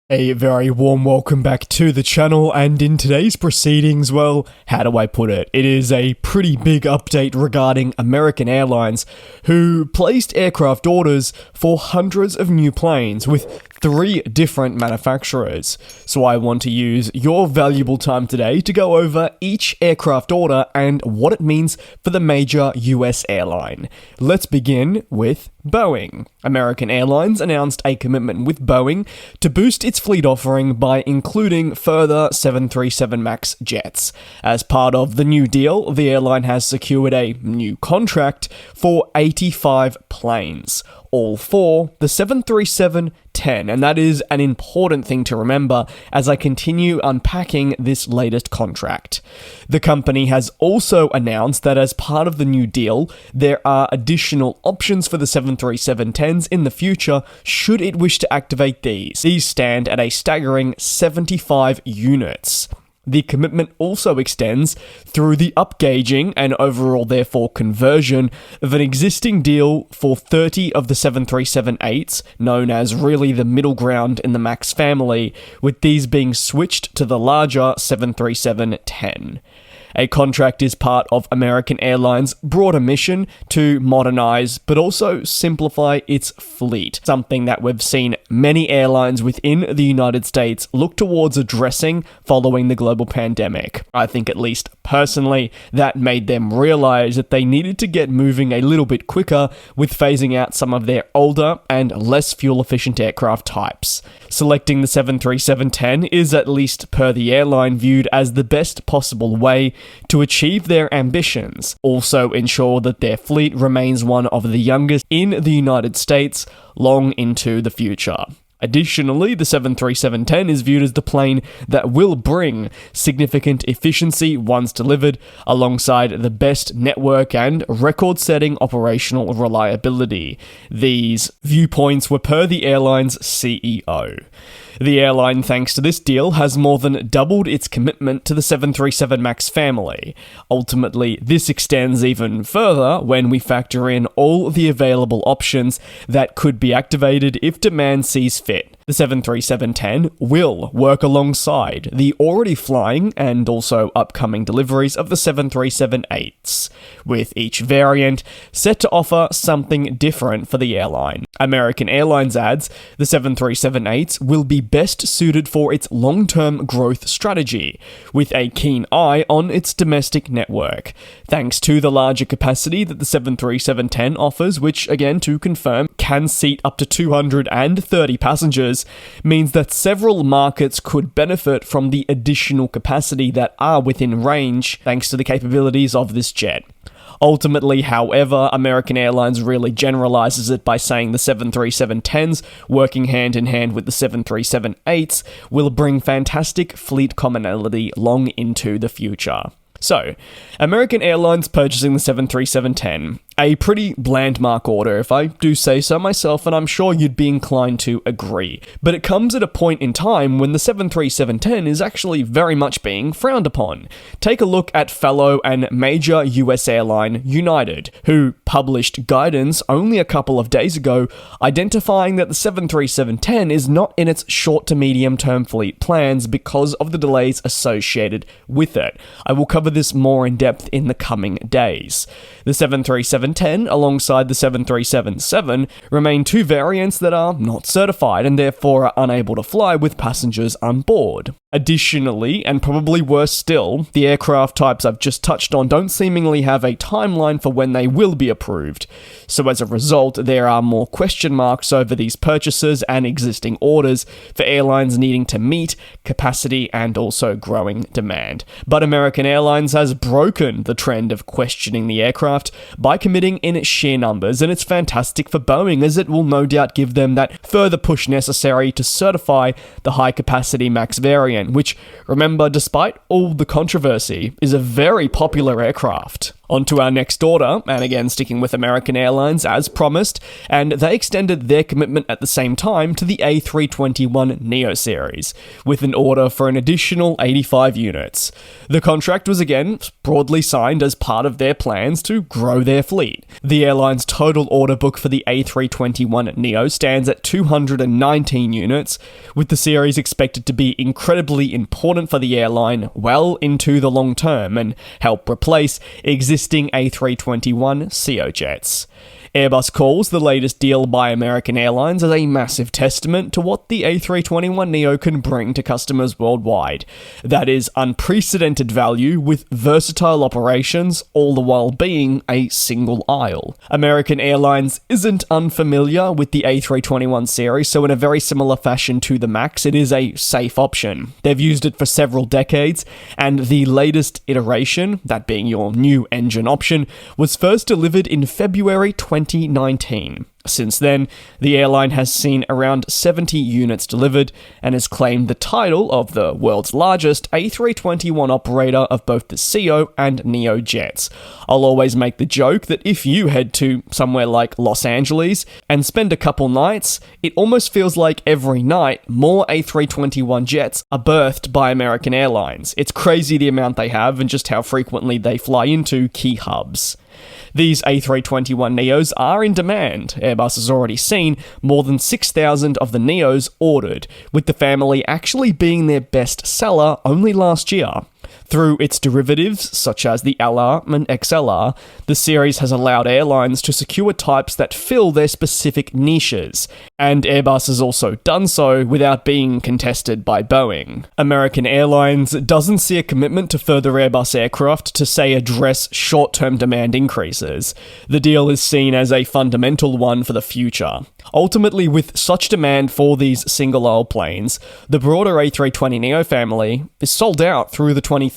A very warm welcome back to the channel, and in today's proceedings, well, how do I put it? It is a pretty big update regarding American Airlines, who placed aircraft orders for hundreds of new planes with 3 different manufacturers. So I want to use your valuable time today to go over each aircraft order and what it means for the major US airline. Let's begin with Boeing. American Airlines announced a commitment with Boeing to boost its fleet offering by including further 737 MAX jets. As part of the new deal, the airline has secured a new contract for 85 planes, all for the 737-10, and that is an important thing to remember as I continue unpacking this latest contract. The company has also announced that as part of the new deal, there are additional options for the 737-10s in the future should it wish to activate these. These stand at a staggering 75 units. The commitment also extends through the upgauging and overall therefore conversion of an existing deal for 30 of the 737-8s, known as really the middle ground in the MAX family, with these being switched to the larger 737-10. A contract is part of American Airlines' broader mission to modernize but also simplify its fleet, something that we've seen many airlines within the United States look towards addressing following the global pandemic. I think, at least personally, that made them realize that they needed to get moving a little bit quicker with phasing out some of their older and less fuel-efficient aircraft types. Selecting the 737-10 is, at least per the airline, viewed as the best possible way to achieve their ambitions, also ensure that their fleet remains one of the youngest in the United States long into the future. Additionally, the 737-10 is viewed as the plane that will bring significant efficiency once delivered, alongside the best network and record-setting operational reliability. These viewpoints were per the airline's CEO. The airline, thanks to this deal, has more than doubled its commitment to the 737 MAX family. Ultimately, this extends even further when we factor in all the available options that could be activated if demand sees fit. The 737-10 will work alongside the already flying and also upcoming deliveries of the 737-8s, with each variant set to offer something different for the airline. American Airlines adds the 737-8s will be best suited for its long-term growth strategy, with a keen eye on its domestic network, thanks to the larger capacity that the 737-10 offers, which, again, to confirm, can seat up to 230 passengers, means that several markets could benefit from the additional capacity that are within range thanks to the capabilities of this jet. Ultimately, however, American Airlines really generalizes it by saying the 737-10s, working hand in hand with the 737-8s, will bring fantastic fleet commonality long into the future. So, American Airlines purchasing the 737-10. A pretty bland mark order, if I do say so myself, and I'm sure you'd be inclined to agree. But it comes at a point in time when the 737-10 is actually very much being frowned upon. Take a look at fellow and major US airline United, who published guidance only a couple of days ago identifying that the 737-10 is not in its short to medium term fleet plans because of the delays associated with it. I will cover this more in depth in the coming days. The 737-10 alongside the 737-7 remain 2 variants that are not certified and therefore are unable to fly with passengers on board. Additionally, and probably worse still, the aircraft types I've just touched on don't seemingly have a timeline for when they will be approved. So as a result, there are more question marks over these purchases and existing orders for airlines needing to meet capacity and also growing demand. But American Airlines has broken the trend of questioning the aircraft by committing in sheer numbers, and it's fantastic for Boeing as it will no doubt give them that further push necessary to certify the high-capacity MAX variant, which, remember, despite all the controversy, is a very popular aircraft. On to our next order, and again sticking with American Airlines as promised, and they extended their commitment at the same time to the A321 NEO series, with an order for an additional 85 units. The contract was again broadly signed as part of their plans to grow their fleet. The airline's total order book for the A321 NEO stands at 219 units, with the series expected to be incredibly important for the airline well into the long term and help replace existing A321 CO jets. Airbus calls the latest deal by American Airlines as a massive testament to what the A321 NEO can bring to customers worldwide. That is unprecedented value with versatile operations, all the while being a single aisle. American Airlines isn't unfamiliar with the A321 series, so in a very similar fashion to the MAX, it is a safe option. They've used it for several decades, and the latest iteration, that being your new engine option, was first delivered in February 2019. Since then, the airline has seen around 70 units delivered and has claimed the title of the world's largest A321 operator of both the CO and NEO jets. I'll always make the joke that if you head to somewhere like Los Angeles and spend a couple nights, it almost feels like every night more A321 jets are berthed by American Airlines. It's crazy the amount they have and just how frequently they fly into key hubs. These A321 NEOs are in demand. Airbus has already seen more than 6,000 of the NEOs ordered, with the family actually being their best seller only last year. Through its derivatives, such as the LR and XLR, the series has allowed airlines to secure types that fill their specific niches, and Airbus has also done so without being contested by Boeing. American Airlines doesn't see a commitment to further Airbus aircraft to, say, address short-term demand increases. The deal is seen as a fundamental one for the future. Ultimately, with such demand for these single-aisle planes, the broader A320neo family is sold out through the 2030s.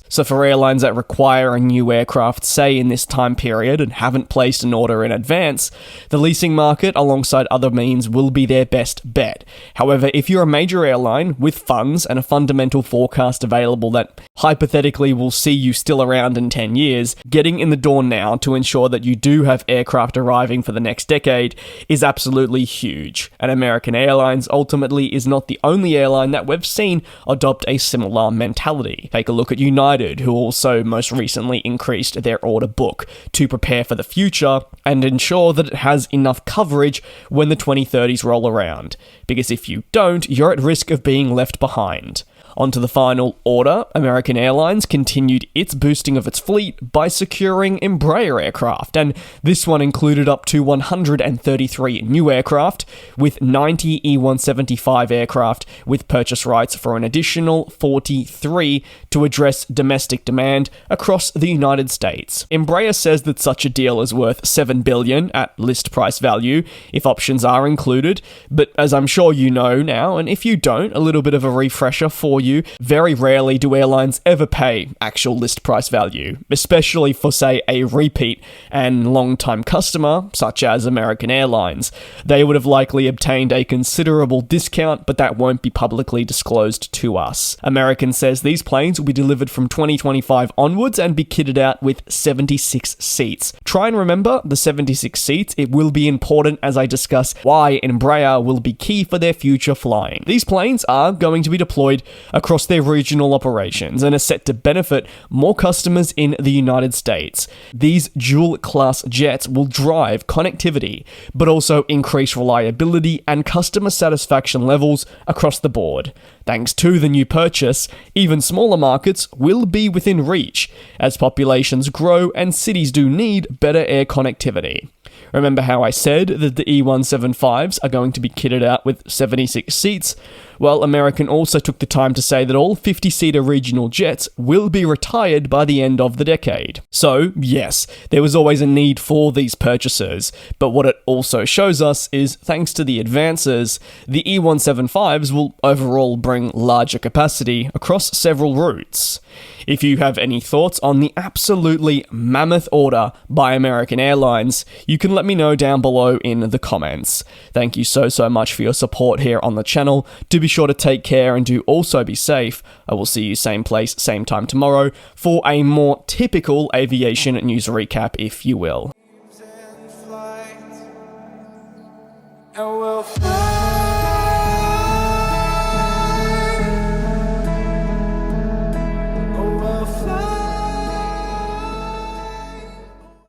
So for airlines that require a new aircraft, say in this time period, and haven't placed an order in advance, the leasing market alongside other means will be their best bet. However, if you're a major airline with funds and a fundamental forecast available that hypothetically will see you still around in 10 years, getting in the door now to ensure that you do have aircraft arriving for the next decade is absolutely huge. And American Airlines ultimately is not the only airline that we've seen adopt a similar mentality. Take a look at United, who also most recently increased their order book to prepare for the future and ensure that it has enough coverage when the 2030s roll around. Because if you don't, you're at risk of being left behind. On to the final order, American Airlines continued its boosting of its fleet by securing Embraer aircraft, and this one included up to 133 new aircraft, with 90 E175 aircraft, with purchase rights for an additional 43 to address domestic demand across the United States. Embraer says that such a deal is worth $7 billion at list price value, if options are included, but as I'm sure you know now, and if you don't, a little bit of a refresher for you, very rarely do airlines ever pay actual list price value, especially for, say, a repeat and long-time customer, such as American Airlines. They would have likely obtained a considerable discount, but that won't be publicly disclosed to us. American says these planes will be delivered from 2025 onwards and be kitted out with 76 seats. Try and remember the 76 seats. It will be important as I discuss why Embraer will be key for their future flying. These planes are going to be deployed across their regional operations and are set to benefit more customers in the United States. These dual-class jets will drive connectivity, but also increase reliability and customer satisfaction levels across the board. Thanks to the new purchase, even smaller markets will be within reach, as populations grow and cities do need better air connectivity. Remember how I said that the E175s are going to be kitted out with 76 seats? Well, American also took the time to say that all 50-seater regional jets will be retired by the end of the decade. So, yes, there was always a need for these purchases, but what it also shows us is, thanks to the advances, the E175s will overall bring larger capacity across several routes. If you have any thoughts on the absolutely mammoth order by American Airlines, you can let me know down below in the comments. Thank you so much for your support here on the channel. Do be be sure to take care and do also be safe. I will see you same place, same time tomorrow for a more typical aviation news recap, if you will. And we'll fly.